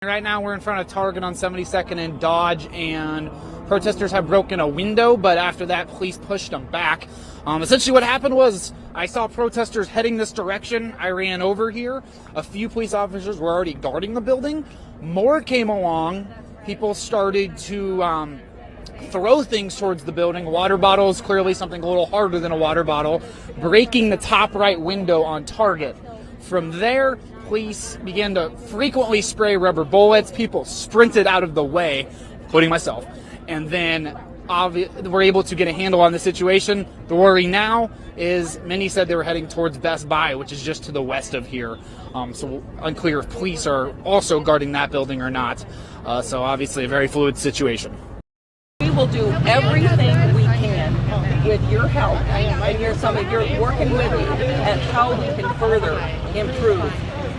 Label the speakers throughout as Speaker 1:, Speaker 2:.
Speaker 1: Right now we're in front of Target on 72nd and Dodge, and protesters have broken a window, but after that police pushed them back. Essentially what happened was I saw protesters heading this direction. I ran over here. A few police officers were already guarding the building. More came along. People started to throw things towards the building. Water bottles, clearly something a little harder than a water bottle, breaking the top right window on Target. From there, police began to frequently spray rubber bullets. People sprinted out of the way, including myself, and then we're able to get a handle on the situation. The worry now is many said they were heading towards Best Buy, which is just to the west of here. So unclear if police are also guarding that building or not. So obviously a very fluid situation.
Speaker 2: We will do everything we can with your help and you're working with me at how we can further improve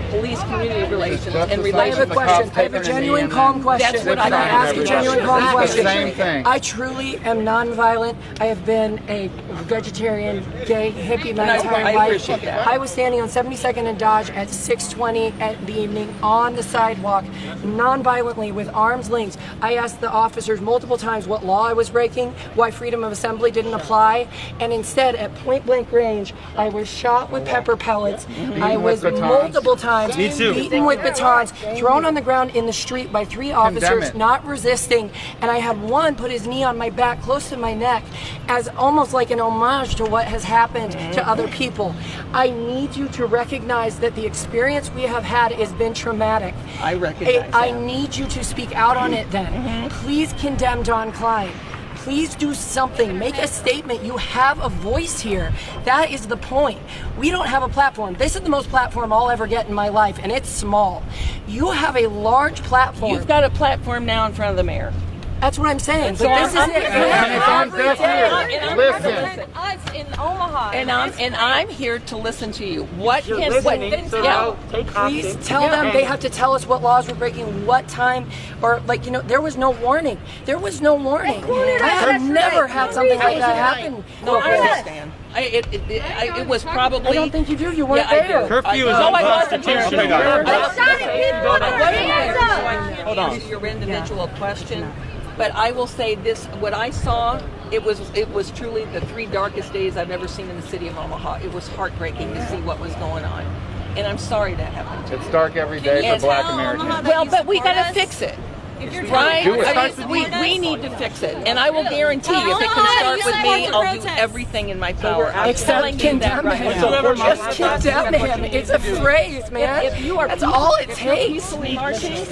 Speaker 2: police-community relations and relations.
Speaker 3: I have a question. I have a genuine, calm question.
Speaker 2: That's what I
Speaker 3: ask a genuine, calm question.
Speaker 4: Same thing.
Speaker 3: I truly am non-violent. I have been a vegetarian, gay, hippie my entire life.
Speaker 2: I appreciate that.
Speaker 3: I was standing on 72nd and Dodge at 6:20 at the evening on the sidewalk, non-violently, with arms linked. I asked the officers multiple times what law I was breaking, why freedom of assembly didn't apply, and instead, at point-blank range, I was shot with pepper pellets. I was multiple times beaten with batons, thrown on the ground in the street by 3 officers, not resisting, and I had one put his knee on my back close to my neck as almost like an homage to what has happened to other people. I need you to recognize that the experience we have had has been traumatic.
Speaker 2: I recognize
Speaker 3: I need you to speak out on it then. Please condemn Don Klein. Please do something. Make a statement. You have a voice here. That is the point. We don't have a platform. This is the most platform I'll ever get in my life, and it's small. You have a large platform.
Speaker 2: You've got a platform now in front of the mayor.
Speaker 3: That's what I'm saying.
Speaker 2: So
Speaker 3: this is it.
Speaker 4: And it's on deaf ears. Listen.
Speaker 5: Us in Omaha.
Speaker 2: And I'm here to listen to you. Please
Speaker 3: tell them they have to tell us what laws we're breaking, what time, or there was no warning. There was no warning. I have never had something like that happen.
Speaker 2: No, I understand. It was probably.
Speaker 3: I don't think you do. You weren't there.
Speaker 6: Curfew is unconstitutional.
Speaker 2: Hold on. Your individual question. But I will say this: what I saw, it was truly the 3 darkest days I've ever seen in the city of Omaha. It was heartbreaking to see what was going on, and I'm sorry that happened.
Speaker 4: It's dark every day for Black Americans.
Speaker 2: Well, but we got to fix it. Right? We need to fix it, and I will guarantee if it can start with me, I'll do everything in my power. I'm telling you that right now.
Speaker 3: Just condemn him. It's a phrase, man.
Speaker 2: If you are,
Speaker 3: that's all it takes.
Speaker 2: Peacefully marching,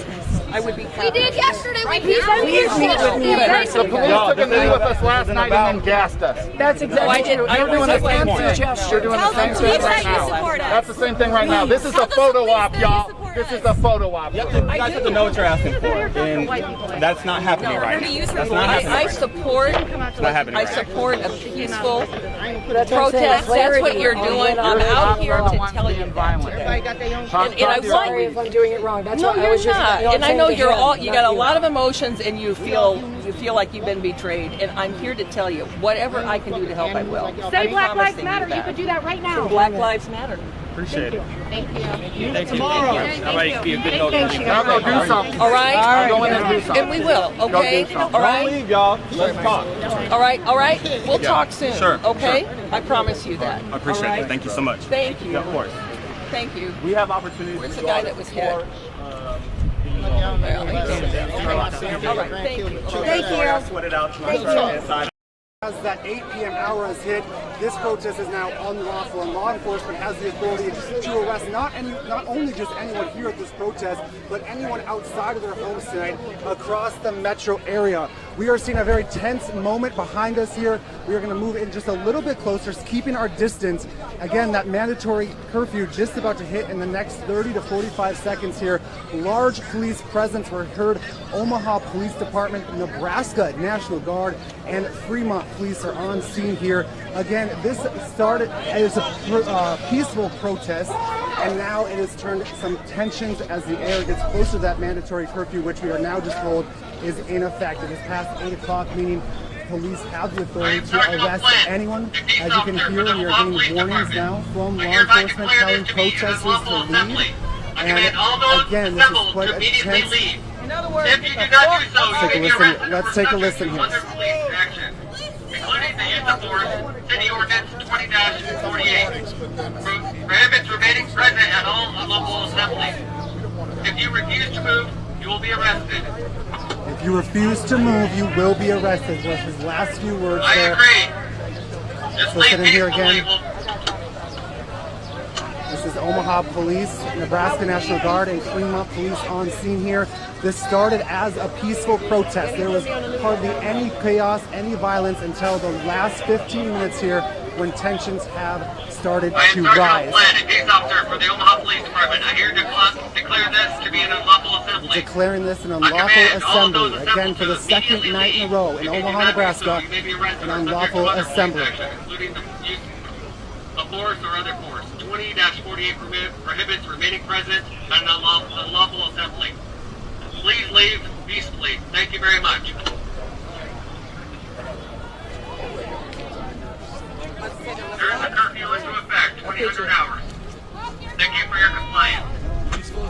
Speaker 2: I would be happy.
Speaker 5: We did yesterday. We peacefully
Speaker 4: The police took a knee with us last night and then gassed us.
Speaker 3: That's exactly true. You're doing the same thing.
Speaker 4: You're doing the same thing right now. That's the same thing right now. This is a photo op, y'all. This is a photo op.
Speaker 6: You guys have to know what you're asking for, and that's not happening right now. That's not happening.
Speaker 2: I support.
Speaker 6: It's not happening.
Speaker 2: I support a peaceful protest. That's what you're doing. I'm out here to tell you that today. And I
Speaker 3: sorry if I'm doing it wrong. That's
Speaker 2: no,
Speaker 3: what I was
Speaker 2: you're
Speaker 3: just.
Speaker 2: not. And I know you're all. You got a lot of emotions, and you feel like you've been betrayed. And I'm here to tell you, whatever I can do to help, I will.
Speaker 5: Say Black Lives Matter. You could do that right now.
Speaker 2: Black Lives Matter.
Speaker 6: Appreciate it.
Speaker 5: Thank you.
Speaker 6: Thank you. That might be a good note.
Speaker 4: I'll go do something.
Speaker 2: All right.
Speaker 4: I'll go in and do something.
Speaker 2: And we will. Okay. All right.
Speaker 6: Don't leave, y'all. Let's talk.
Speaker 2: All right. All right. We'll talk soon.
Speaker 6: Sure.
Speaker 2: Okay. I promise you that.
Speaker 6: I appreciate it. Thank you so much.
Speaker 2: Thank you.
Speaker 6: Yeah, of course.
Speaker 2: Thank you.
Speaker 6: We have opportunities.
Speaker 2: Where's the guy that was hit? All right. Thank you.
Speaker 6: Thank you. Sweat it out. Thank you.
Speaker 7: As that 8 p.m. hour has hit, this protest is now unlawful, and law enforcement has the authority to arrest not only just anyone here at this protest, but anyone outside of their homes tonight across the metro area. We are seeing a very tense moment behind us here. We are going to move in just a little bit closer, keeping our distance. Again, that mandatory curfew just about to hit in the next 30 to 45 seconds here. Large police presence were heard. Omaha Police Department, Nebraska National Guard, and Fremont Police are on scene here. Again, this started as a peaceful protest, and now it has turned some tensions as the air gets closer to that mandatory curfew, which we are now just told is in effect. It is past 8 o'clock, meaning police have the authority to arrest anyone. As you can hear, we are getting warnings now from law enforcement telling protesters to leave. And again, this is quite a tense.
Speaker 2: In other words,
Speaker 8: If you do not do so, you may be arrested.
Speaker 7: Let's take a listen here.
Speaker 8: Under police action, including the use of force, City Ordinance 20-48 prohibits remaining present at all unlawful assemblies. If you refuse to move, you will be arrested.
Speaker 7: If you refuse to move, you will be arrested. Was his last few words
Speaker 8: I
Speaker 7: there.
Speaker 8: agree. Just
Speaker 7: Listen
Speaker 8: leave
Speaker 7: in here
Speaker 8: peacefully.
Speaker 7: again. This is Omaha Police, Nebraska National Guard, and Fremont Police on scene here. This started as a peaceful protest. There was hardly any chaos, any violence until the last 15 minutes here when tensions have started
Speaker 8: I am
Speaker 7: to
Speaker 8: Sergeant
Speaker 7: rise.
Speaker 8: Flynn, a peace officer for the Omaha Police Department. I here declare this to be an unlawful assembly.
Speaker 7: Declaring this an
Speaker 8: I
Speaker 7: unlawful
Speaker 8: command all of
Speaker 7: assembly,
Speaker 8: those
Speaker 7: again for the
Speaker 8: assembled to
Speaker 7: second
Speaker 8: immediately
Speaker 7: night in a
Speaker 8: leave.
Speaker 7: row in
Speaker 8: If you do
Speaker 7: Omaha,
Speaker 8: not do
Speaker 7: Nebraska,
Speaker 8: so, you may be arrested
Speaker 7: an
Speaker 8: or subject
Speaker 7: unlawful
Speaker 8: to other police
Speaker 7: assembly.
Speaker 8: action, including the use of force or other force. 20-48 prohibits remaining present at an unlawful assembly. Please leave peacefully. Thank you very much. There is a curfew into effect, 2000 hours. Thank you for your compliance.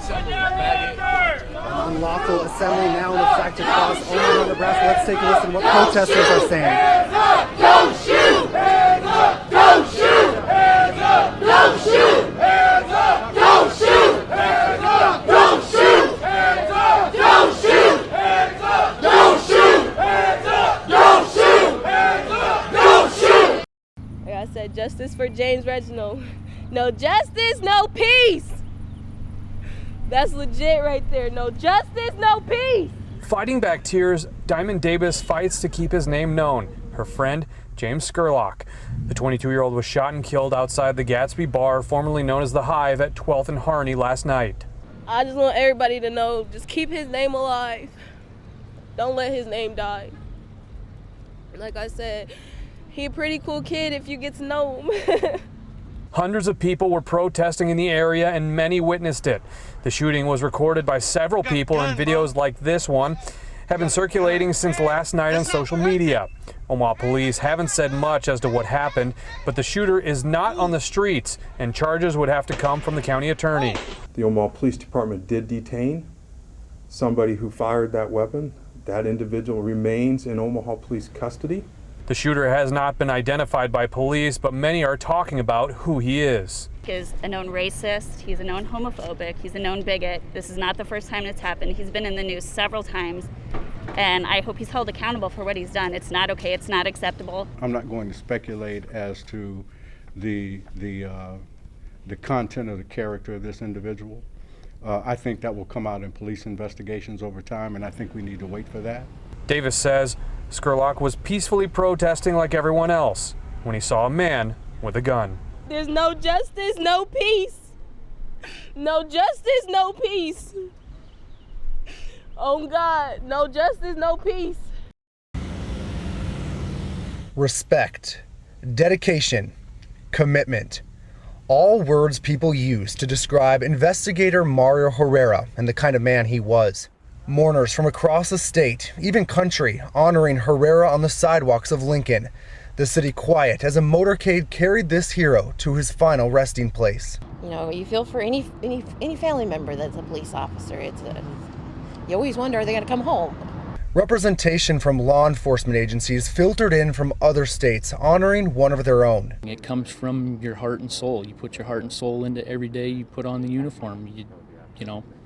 Speaker 7: An unlawful assembly now in effect across Omaha, Nebraska. Let's take a listen to what protesters are saying.
Speaker 9: Don't shoot! Hands up! Don't shoot! Hands up! Don't shoot! Hands up! Don't shoot! Hands up! Don't shoot! Hands up! Don't shoot! Hands up! Don't shoot! Hands up! Don't shoot! Hands up! Don't shoot!
Speaker 5: Like I said, justice for James Reginald. No justice, no peace. That's legit right there. No justice, no peace.
Speaker 10: Fighting back tears, Diamond Davis fights to keep his name known. Her friend, James Skurlock. The 22-year-old was shot and killed outside the Gatsby Bar, formerly known as The Hive, at 12th and Harney last night.
Speaker 5: I just want everybody to know, just keep his name alive. Don't let his name die. Like I said, he a pretty cool kid if you get to know him.
Speaker 10: Hundreds of people were protesting in the area and many witnessed it. The shooting was recorded by several people, and videos like this one have been circulating since last night on social media. Omaha police haven't said much as to what happened, but the shooter is not on the streets, and charges would have to come from the county attorney.
Speaker 11: The Omaha Police Department did detain somebody who fired that weapon. That individual remains in Omaha Police custody.
Speaker 10: The shooter has not been identified by police, but many are talking about who he is.
Speaker 12: He's a known racist, he's a known homophobic, he's a known bigot. This is not the first time it's happened. He's been in the news several times, and I hope he's held accountable for what he's done. It's not okay, it's not acceptable.
Speaker 13: I'm not going to speculate as to the content of the character of this individual. I think that will come out in police investigations over time, and I think we need to wait for that.
Speaker 10: Davis says Skurlock was peacefully protesting like everyone else when he saw a man with a gun.
Speaker 5: There's no justice, no peace. No justice, no peace. Oh God, no justice, no peace.
Speaker 14: Respect, dedication, commitment. All words people use to describe investigator Mario Herrera and the kind of man he was. Mourners from across the state, even country, honoring Herrera on the sidewalks of Lincoln. The city quiet as a motorcade carried this hero to his final resting place.
Speaker 15: You know, you feel for any family member that's a police officer. You always wonder, are they going to come home?
Speaker 14: Representation from law enforcement agencies filtered in from other states, honoring one of their own.
Speaker 16: It comes from your heart and soul. You put your heart and soul into every day you put on the uniform.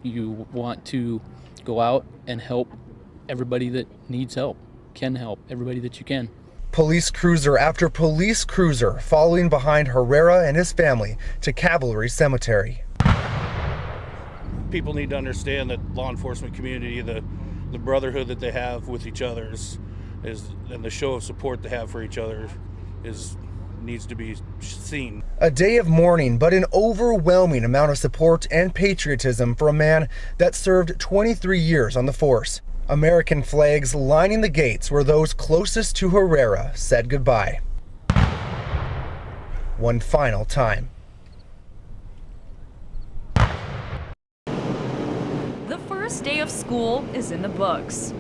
Speaker 16: You want to go out and help everybody that needs help, can help everybody that you can.
Speaker 14: Police cruiser after police cruiser following behind Herrera and his family to Cavalry Cemetery.
Speaker 17: People need to understand that law enforcement community, the brotherhood that they have with each other is and the show of support they have for each other needs to be seen.
Speaker 14: A day of mourning, but an overwhelming amount of support and patriotism for a man that served 23 years on the force. American flags lining the gates where those closest to Herrera said goodbye. One final time.
Speaker 18: The first day of school is in the books.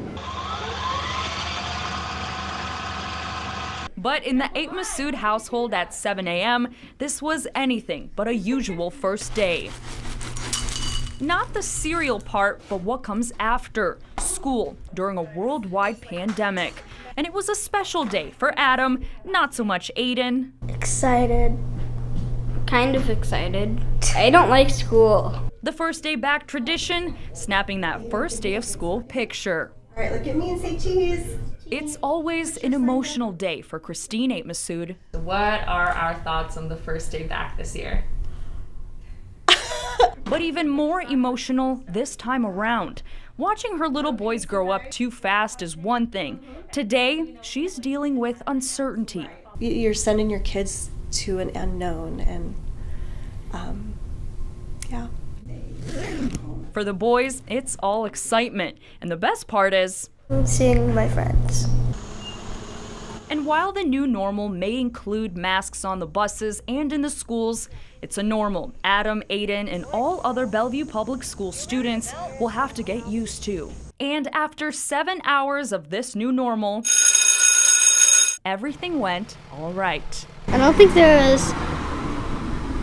Speaker 18: But in the 8 Massoud household at 7 a.m., this was anything but a usual first day. Not the cereal part, but what comes after. School during a worldwide pandemic. And it was a special day for Adam, not so much Aiden.
Speaker 19: Excited. Kind of excited. I don't like school.
Speaker 18: The first day back tradition, snapping that first day of school picture.
Speaker 20: All right, look at me and say cheese.
Speaker 18: It's always an emotional day for Christine Masood.
Speaker 21: What are our thoughts on the first day back this year?
Speaker 18: But even more emotional this time around. Watching her little boys grow up too fast is one thing. Today, she's dealing with uncertainty.
Speaker 20: You're sending your kids to an unknown, and yeah.
Speaker 18: For the boys, it's all excitement. And the best part is
Speaker 19: seeing my friends.
Speaker 18: And while the new normal may include masks on the buses and in the schools, it's a normal Adam, Aiden, and all other Bellevue Public School students will have to get used to. And after 7 hours of this new normal, everything went all right.
Speaker 19: I don't think there was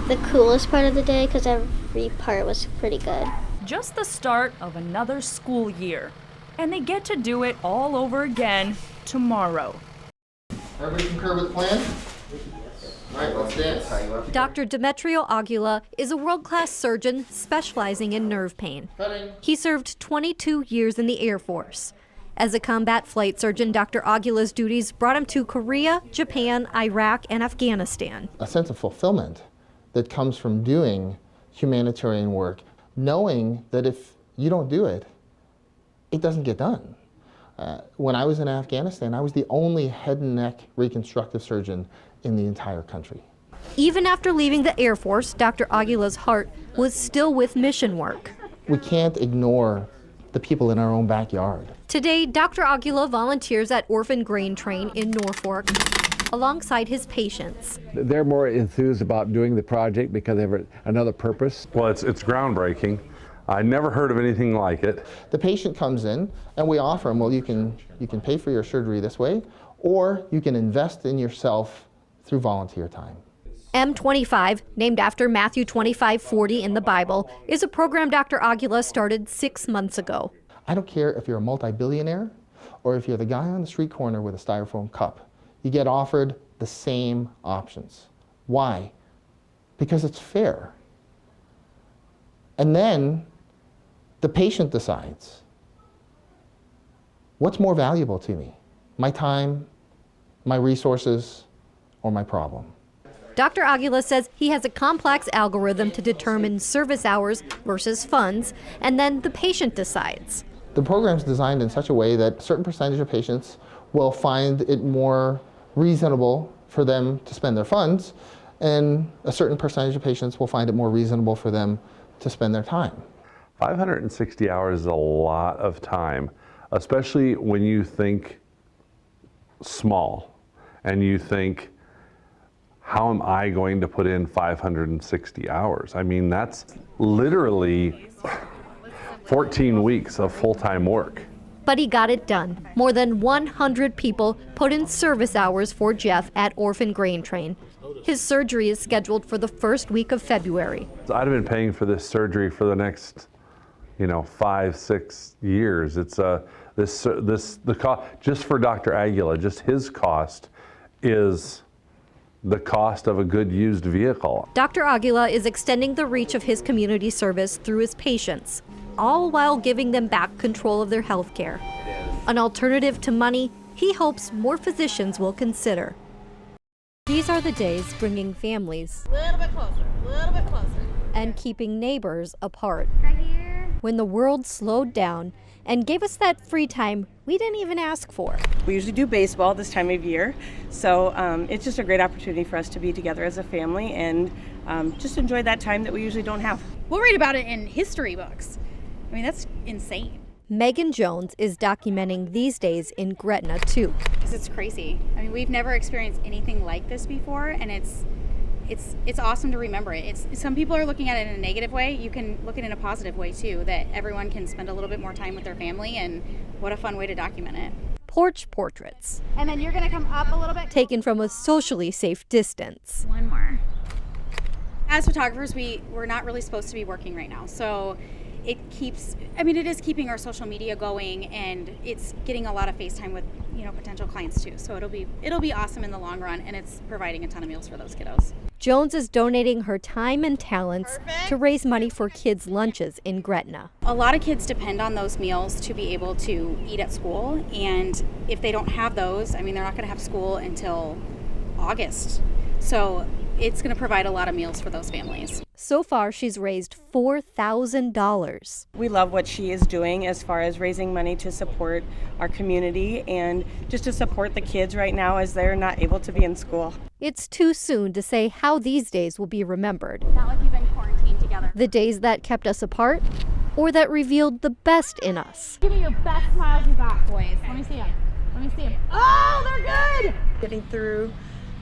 Speaker 19: the coolest part of the day because every part was pretty good.
Speaker 18: Just the start of another school year. And they get to do it all over again tomorrow.
Speaker 22: Everybody concur with the plan? All right, let's dance.
Speaker 23: Dr. Demetrio Aguila is a world-class surgeon specializing in nerve pain. He served 22 years in the Air Force. As a combat flight surgeon, Dr. Aguila's duties brought him to Korea, Japan, Iraq, and Afghanistan.
Speaker 22: A sense of fulfillment that comes from doing humanitarian work, knowing that if you don't do it, it doesn't get done. When I was in Afghanistan, I was the only head and neck reconstructive surgeon in the entire country.
Speaker 23: Even after leaving the Air Force, Dr. Aguila's heart was still with mission work.
Speaker 22: We can't ignore the people in our own backyard.
Speaker 23: Today, Dr. Aguila volunteers at Orphan Grain Train in Norfolk alongside his patients.
Speaker 24: They're more enthused about doing the project because they have another purpose.
Speaker 25: Well, it's groundbreaking. I never heard of anything like it.
Speaker 22: The patient comes in and we offer them, well, you can pay for your surgery this way, or you can invest in yourself through volunteer time.
Speaker 23: M25, named after Matthew 25:40 in the Bible, is a program Dr. Aguila started 6 months ago.
Speaker 22: I don't care if you're a multi-billionaire or if you're the guy on the street corner with a styrofoam cup. You get offered the same options. Why? Because it's fair. And then the patient decides, what's more valuable to me? My time, my resources, or my problem?
Speaker 23: Dr. Aguila says he has a complex algorithm to determine service hours versus funds, and then the patient decides.
Speaker 22: The program's designed in such a way that a certain percentage of patients will find it more reasonable for them to spend their funds, and a certain percentage of patients will find it more reasonable for them to spend their time.
Speaker 25: 560 hours is a lot of time, especially when you think small and you think, how am I going to put in 560 hours? I mean, that's literally 14 weeks of full-time work.
Speaker 23: But he got it done. More than 100 people put in service hours for Jeff at Orphan Grain Train. His surgery is scheduled for the first week of February.
Speaker 25: I'd have been paying for this surgery for the next, 5-6 years. It's the cost just for Dr. Aguila, just his cost is the cost of a good used vehicle.
Speaker 23: Dr. Aguila is extending the reach of his community service through his patients, all while giving them back control of their health care. An alternative to money he hopes more physicians will consider. These are the days bringing families
Speaker 19: A little bit closer.
Speaker 23: and keeping neighbors apart.
Speaker 19: Right here.
Speaker 23: When the world slowed down and gave us that free time we didn't even ask for.
Speaker 26: We usually do baseball this time of year, so it's just a great opportunity for us to be together as a family and just enjoy that time that we usually don't have.
Speaker 27: We'll read about it in history books. I mean, that's insane.
Speaker 23: Megan Jones is documenting these days in Gretna too.
Speaker 27: Because it's crazy. I mean, we've never experienced anything like this before, and it's awesome to remember it. Some people are looking at it in a negative way. You can look at it in a positive way too, that everyone can spend a little bit more time with their family, and what a fun way to document it.
Speaker 23: Porch portraits.
Speaker 27: And then you're gonna come up a little bit.
Speaker 23: Taken from a socially safe distance.
Speaker 27: One more. As photographers, we're not really supposed to be working right now, so it keeps, I mean, it is keeping our social media going, and it's getting a lot of FaceTime with, you know, potential clients too. So it'll be awesome in the long run, and it's providing a ton of meals for those kiddos.
Speaker 23: Jones is donating her time and talents to raise money for kids' lunches in Gretna.
Speaker 27: A lot of kids depend on those meals to be able to eat at school, and if they don't have those, I mean, they're not going to have school until August. So it's going to provide a lot of meals for those families.
Speaker 23: So far, she's raised $4,000.
Speaker 26: We love what she is doing as far as raising money to support our community and just to support the kids right now as they're not able to be in school.
Speaker 23: It's too soon to say how these days will be remembered.
Speaker 27: Not like we've been quarantined together.
Speaker 23: The days that kept us apart, or that revealed the best in us.
Speaker 27: Give me your best smiles you got, boys. Let me see them. Let me see them. Oh, they're good!
Speaker 1: Getting through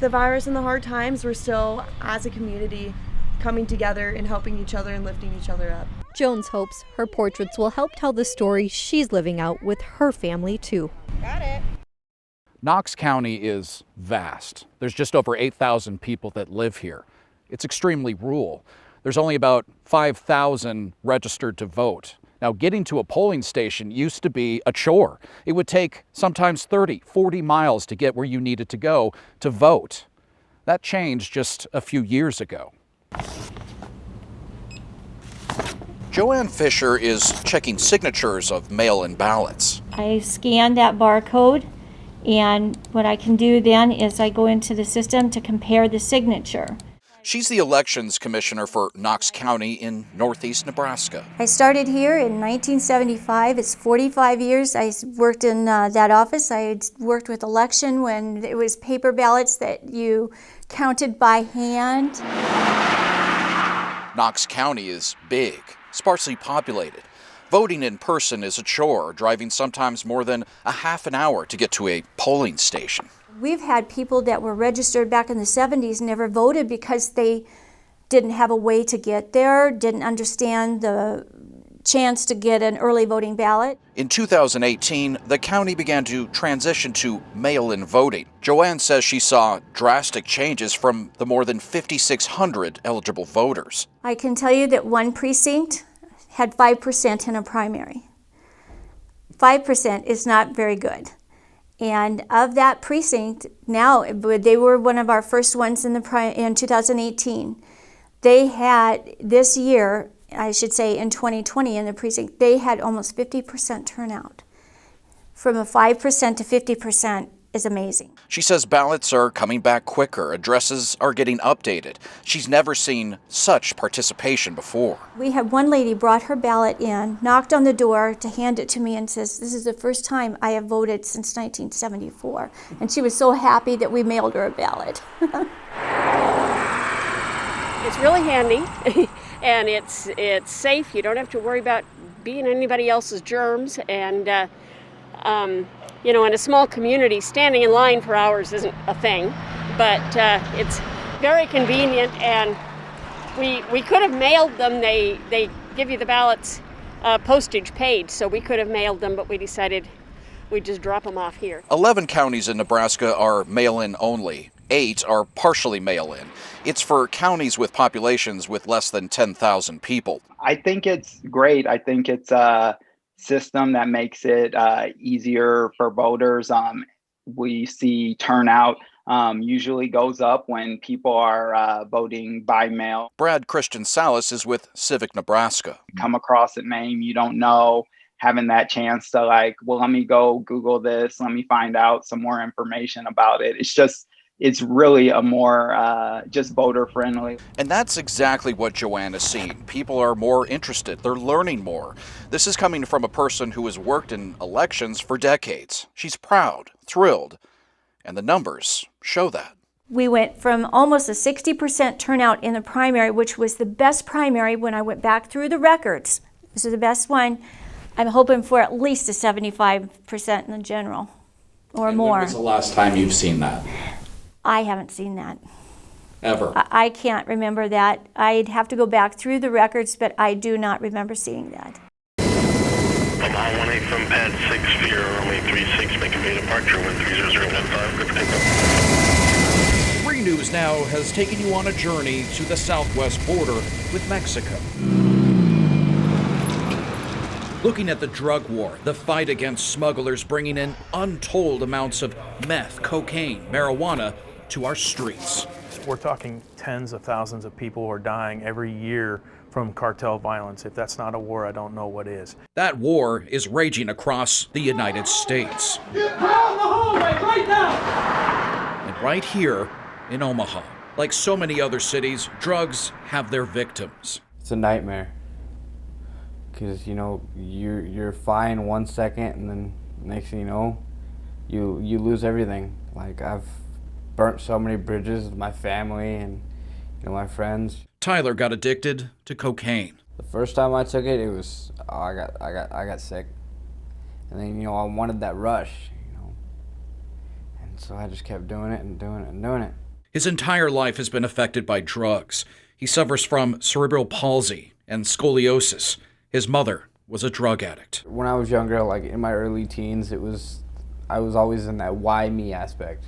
Speaker 1: the virus and the hard times, we're still, as a community, coming together and helping each other and lifting each other up.
Speaker 23: Jones hopes her portraits will help tell the story she's living out with her family, too.
Speaker 27: Got it.
Speaker 2: Knox County is vast. There's just over 8,000 people that live here. It's extremely rural. There's only about 5,000 registered to vote. Now, getting to a polling station used to be a chore. It would take sometimes 30, 40 miles to get where you needed to go to vote. That changed just a few years ago. Joanne Fisher is checking signatures of mail-in ballots.
Speaker 3: I scan that barcode, and what I can do then is I go into the system to compare the signature.
Speaker 2: She's the elections commissioner for Knox County in northeast Nebraska.
Speaker 3: I started here in 1975. It's 45 years. I worked in that office. I had worked with election when it was paper ballots that you counted by hand.
Speaker 2: Knox County is big, sparsely populated. Voting in person is a chore, driving sometimes more than a half an hour to get to a polling station.
Speaker 3: We've had people that were registered back in the 70s never voted because they didn't have a way to get there, didn't understand the chance to get an early voting ballot.
Speaker 2: In 2018, the county began to transition to mail-in voting. Joanne says she saw drastic changes from the more than 5,600 eligible voters.
Speaker 3: I can tell you that one precinct had 5% in a primary. 5% is not very good. And of that precinct, now they were one of our first ones in 2018. They had this year, I should say in 2020 in the precinct, they had almost 50% turnout. From a 5% to 50% is amazing.
Speaker 2: She says ballots are coming back quicker, addresses are getting updated. She's never seen such participation before.
Speaker 3: We had one lady brought her ballot in, knocked on the door to hand it to me and says, "This is the first time I have voted since 1974. And she was so happy that we mailed her a ballot.
Speaker 4: It's really handy and it's safe. You don't have to worry about being anybody else's germs, and you know, in a small community, standing in line for hours isn't a thing, but it's very convenient, and we could have mailed them. They give you the ballots postage paid, so we could have mailed them, but we decided we'd just drop them off here.
Speaker 2: 11 counties in Nebraska are mail-in only. 8 are partially mail-in. It's for counties with populations with less than 10,000 people.
Speaker 6: I think it's great. I think it's system that makes it easier for voters. We see turnout usually goes up when people are voting by mail.
Speaker 2: Brad Christian Salas is with Civic Nebraska.
Speaker 6: Come across a name you don't know, having that chance to well, let me go Google this, let me find out some more information about it. It's really a more just voter friendly.
Speaker 2: And that's exactly what Joanne has seen. People are more interested. They're learning more. This is coming from a person who has worked in elections for decades. She's proud, thrilled, and the numbers show that.
Speaker 3: We went from almost a 60% turnout in the primary, which was the best primary when I went back through the records. This is the best one. I'm hoping for at least a 75% in the general or more.
Speaker 2: When was the last time you've seen that?
Speaker 3: I haven't seen that.
Speaker 2: Ever?
Speaker 3: I can't remember that. I'd have to go back through the records, but I do not remember seeing that.
Speaker 7: Omaha 18 from pad 6, Fear, runway 36, making bay departure, 130.15, good for takeoff.
Speaker 2: 3 News Now has taken you on a journey to the southwest border with Mexico. Looking at the drug war, the fight against smugglers bringing in untold amounts of meth, cocaine, marijuana to our streets.
Speaker 5: We're talking tens of thousands of people who are dying every year from cartel violence. If that's not a war, I don't know what is.
Speaker 2: That war is raging across the United States.
Speaker 8: Get out in the hallway right now!
Speaker 2: And right here in Omaha, like so many other cities, drugs have their victims.
Speaker 9: It's a nightmare. Because, you know, you're fine 1 second, and then next thing you know, you lose everything. Like, I've burnt so many bridges with my family and, you know, my friends.
Speaker 2: Tyler got addicted to cocaine.
Speaker 9: The first time I took it, it was, I got sick. And then, you know, I wanted that rush, you know. And so I just kept doing it and doing it and doing it.
Speaker 2: His entire life has been affected by drugs. He suffers from cerebral palsy and scoliosis. His mother was a drug addict.
Speaker 9: When I was younger, like in my early teens, I was always in that why me aspect.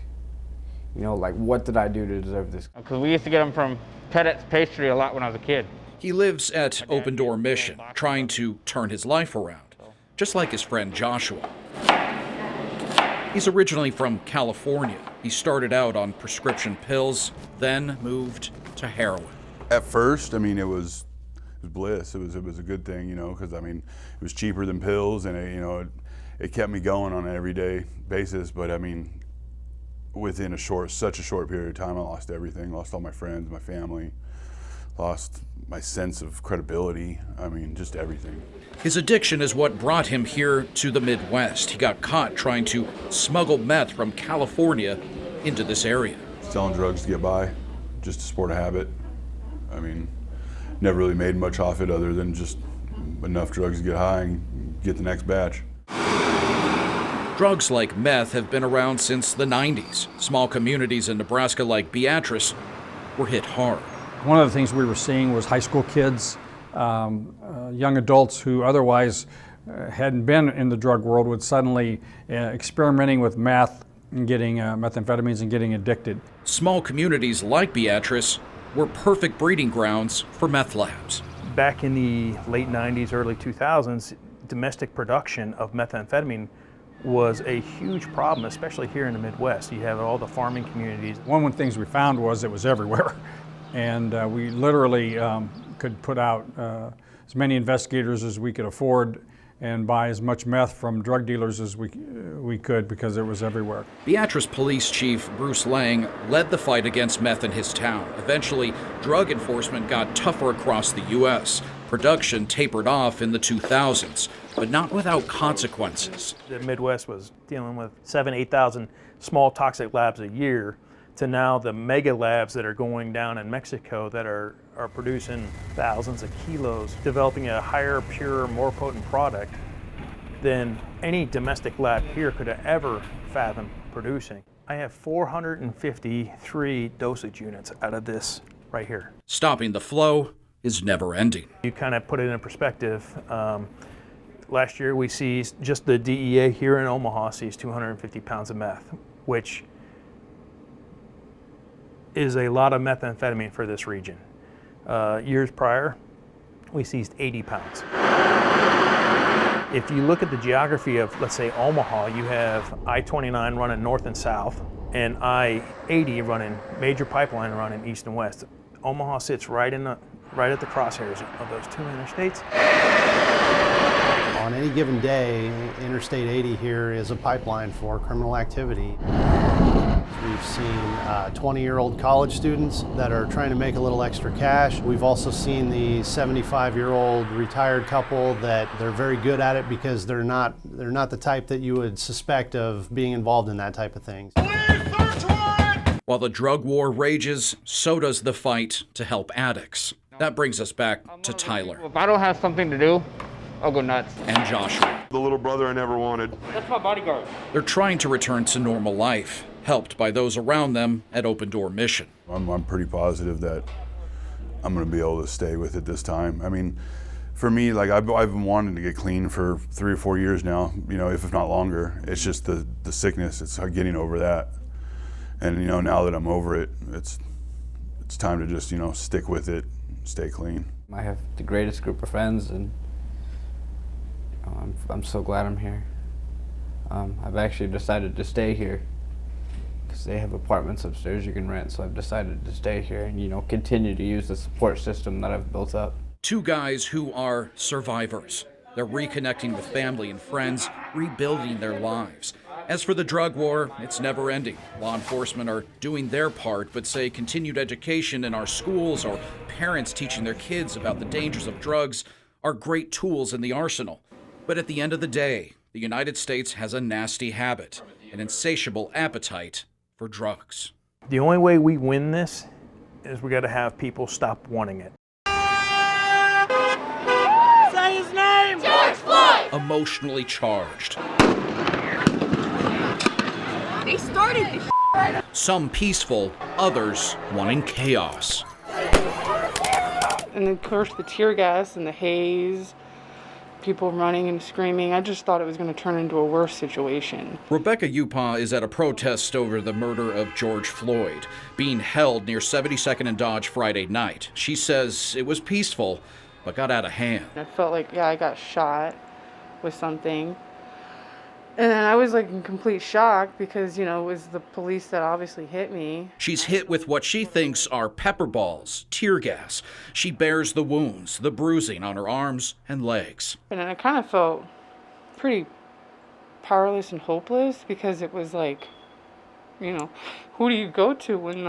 Speaker 9: You know, like, what did I do to deserve this?
Speaker 10: Because we used to get them from Pettit's Pastry a lot when I was a kid.
Speaker 2: He lives at Open Door Mission, trying to turn his life around, just like his friend Joshua. He's originally from California. He started out on prescription pills, then moved to heroin.
Speaker 11: At first, I mean, it was bliss. It was a good thing, you know, because I mean, it was cheaper than pills, and it kept me going on an everyday basis. But I mean, within such a short period of time, I lost everything. Lost all my friends, my family, lost my sense of credibility. I mean, just everything.
Speaker 2: His addiction is what brought him here to the Midwest. He got caught trying to smuggle meth from California into this area.
Speaker 11: Selling drugs to get by, just to sport a habit. I mean, never really made much off it other than just enough drugs to get high and get the next batch.
Speaker 2: Drugs like meth have been around since the 90s. Small communities in Nebraska like Beatrice were hit hard.
Speaker 12: One of the things we were seeing was high school kids, young adults who otherwise hadn't been in the drug world would suddenly experimenting with meth and getting methamphetamines and getting addicted.
Speaker 2: Small communities like Beatrice were perfect breeding grounds for meth labs.
Speaker 5: Back in the late 90s, early 2000s, domestic production of methamphetamine was a huge problem, especially here in the Midwest. You have all the farming communities.
Speaker 12: One of the things we found was it was everywhere. And we literally could put out as many investigators as we could afford and buy as much meth from drug dealers as we could because it was everywhere.
Speaker 2: Beatrice Police Chief Bruce Lang led the fight against meth in his town. Eventually, drug enforcement got tougher across the U.S. Production tapered off in the 2000s, but not without consequences.
Speaker 5: The Midwest was dealing with 7,000 to 8,000 small toxic labs a year, to now the mega labs that are going down in Mexico that are producing thousands of kilos, developing a higher, purer, more potent product than any domestic lab here could have ever fathomed producing. I have 453 dosage units out of this right here.
Speaker 2: Stopping the flow is never ending.
Speaker 5: You kind of put it in perspective. Last year we seized, just the DEA here in Omaha seized 250 pounds of meth, which is a lot of methamphetamine for this region. Years prior, we seized 80 pounds. If you look at the geography of, let's say, Omaha, you have I-29 running north and south, and I-80 running, major pipeline running east and west. Omaha sits right at the crosshairs of those two interstates.
Speaker 13: On any given day, Interstate 80 here is a pipeline for criminal activity. We've seen 20-year-old college students that are trying to make a little extra cash. We've also seen the 75-year-old retired couple that they're very good at it because they're not the type that you would suspect of being involved in that type of thing.
Speaker 2: While the drug war rages, so does the fight to help addicts. That brings us back to Tyler.
Speaker 10: If I don't have something to do, I'll go nuts.
Speaker 2: And Joshua.
Speaker 11: The little brother I never wanted.
Speaker 10: That's my bodyguard.
Speaker 2: They're trying to return to normal life, helped by those around them at Open Door Mission.
Speaker 11: I'm pretty positive that I'm going to be able to stay with it this time. I mean, for me, like I've been wanting to get clean for 3 or 4 years now, you know, if not longer. It's just the sickness, it's getting over that. And, you know, now that I'm over it, it's time to just, you know, stick with it, stay clean.
Speaker 9: I have the greatest group of friends, and I'm so glad I'm here. I've actually decided to stay here because they have apartments upstairs you can rent, so I've decided to stay here and, you know, continue to use the support system that I've built up.
Speaker 2: Two guys who are survivors. They're reconnecting with family and friends, rebuilding their lives. As for the drug war, it's never ending. Law enforcement are doing their part, but say continued education in our schools or parents teaching their kids about the dangers of drugs are great tools in the arsenal. But at the end of the day, the United States has a nasty habit, an insatiable appetite for drugs.
Speaker 5: The only way we win this is we got to have people stop wanting it.
Speaker 8: Say his name! George Floyd!
Speaker 2: Emotionally charged.
Speaker 8: They started this.
Speaker 2: Some peaceful, others wanting chaos.
Speaker 14: And of course the tear gas and the haze, people running and screaming. I just thought it was going to turn into a worse situation.
Speaker 2: Rebecca Upaw is at a protest over the murder of George Floyd, being held near 72nd and Dodge Friday night. She says it was peaceful, but got out of hand.
Speaker 14: I felt like, I got shot with something. And then I was like in complete shock because, it was the police that obviously hit me.
Speaker 2: She's hit with what she thinks are pepper balls, tear gas. She bears the wounds, the bruising on her arms and legs.
Speaker 14: And I kind of felt pretty powerless and hopeless because it was like, who do you go to when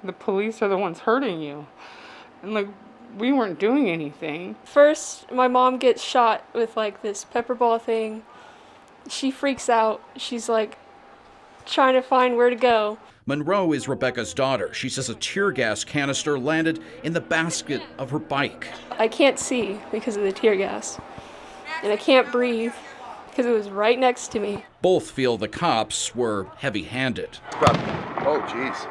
Speaker 14: the police are the ones hurting you? And like, we weren't doing anything.
Speaker 15: First, my mom gets shot with like this pepper ball thing. She freaks out. She's like trying to find where to go.
Speaker 2: Monroe is Rebecca's daughter. She says a tear gas canister landed in the basket of her bike.
Speaker 15: I can't see because of the tear gas. And I can't breathe because it was right next to me.
Speaker 2: Both feel the cops were heavy-handed.
Speaker 16: Oh, geez.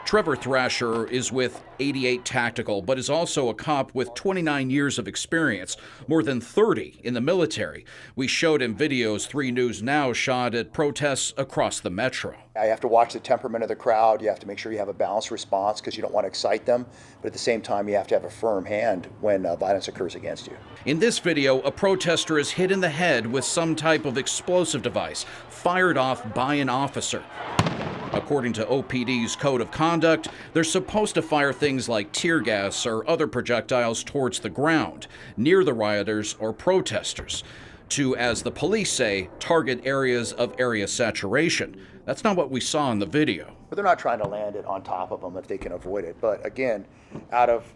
Speaker 2: Trevor Thrasher is with 88 Tactical, but is also a cop with 29 years of experience, more than 30 in the military. We showed him videos 3 News Now shot at protests across the metro.
Speaker 17: You have to watch the temperament of the crowd. You have to make sure you have a balanced response because you don't want to excite them. But at the same time, you have to have a firm hand when violence occurs against you.
Speaker 2: In this video, a protester is hit in the head with some type of explosive device fired off by an officer. According to OPD's code of conduct, they're supposed to fire things like tear gas or other projectiles towards the ground, near the rioters or protesters, to, as the police say, target areas of area saturation. That's not what we saw in the video.
Speaker 17: But they're not trying to land it on top of them if they can avoid it. But again, out of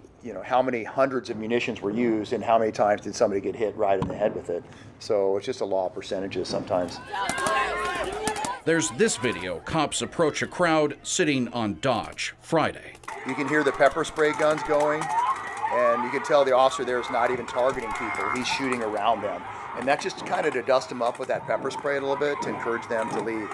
Speaker 17: how many hundreds of munitions were used and how many times did somebody get hit right in the head with it? So it's just a law of percentages sometimes.
Speaker 2: There's this video. Cops approach a crowd sitting on Dodge Friday.
Speaker 17: You can hear the pepper spray guns going, and you can tell the officer there is not even targeting people. He's shooting around them. And that's just kind of to dust them up with that pepper spray a little bit to encourage them to leave.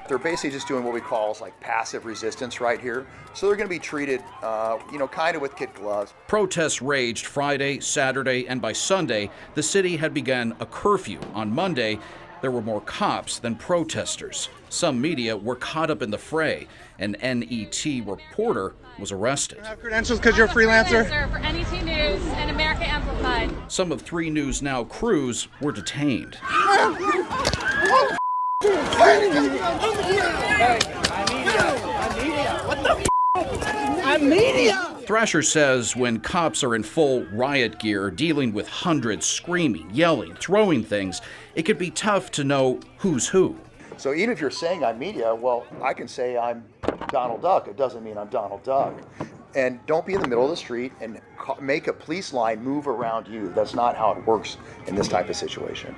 Speaker 17: They're basically just doing what we call like passive resistance right here. So they're going to be treated, kind of with kid gloves.
Speaker 2: Protests raged Friday, Saturday, and by Sunday, the city had begun a curfew. On Monday, there were more cops than protesters. Some media were caught up in the fray. An NET reporter was arrested.
Speaker 16: You have credentials because you're a freelancer?
Speaker 18: For NET News and America Amplified.
Speaker 2: Some of 3 News Now crews were detained.
Speaker 8: I'm media!
Speaker 2: Thrasher says when cops are in full riot gear, dealing with hundreds screaming, yelling, throwing things, it could be tough to know who's who.
Speaker 17: So even if you're saying I'm media, well, I can say I'm Donald Duck. It doesn't mean I'm Donald Duck. And don't be in the middle of the street and make a police line move around you. That's not how it works in this type of situation.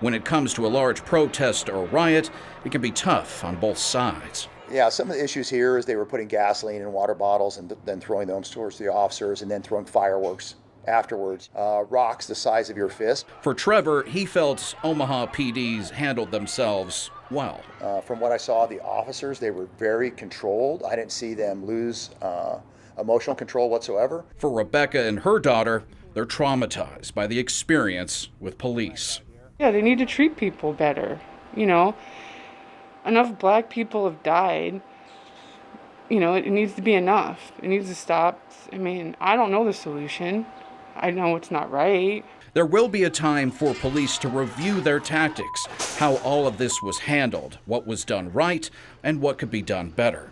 Speaker 2: When it comes to a large protest or riot, it can be tough on both sides.
Speaker 17: Yeah, some of the issues here is they were putting gasoline in water bottles and then throwing them towards the officers and then throwing fireworks afterwards. Rocks the size of your fist.
Speaker 2: For Trevor, he felt Omaha PDs handled themselves well.
Speaker 17: From what I saw, the officers, they were very controlled. I didn't see them lose emotional control whatsoever.
Speaker 2: For Rebecca and her daughter, they're traumatized by the experience with police.
Speaker 14: Yeah, they need to treat people better, Enough black people have died. It needs to be enough. It needs to stop. I mean, I don't know the solution. I know it's not right.
Speaker 2: There will be a time for police to review their tactics, how all of this was handled, what was done right, and what could be done better.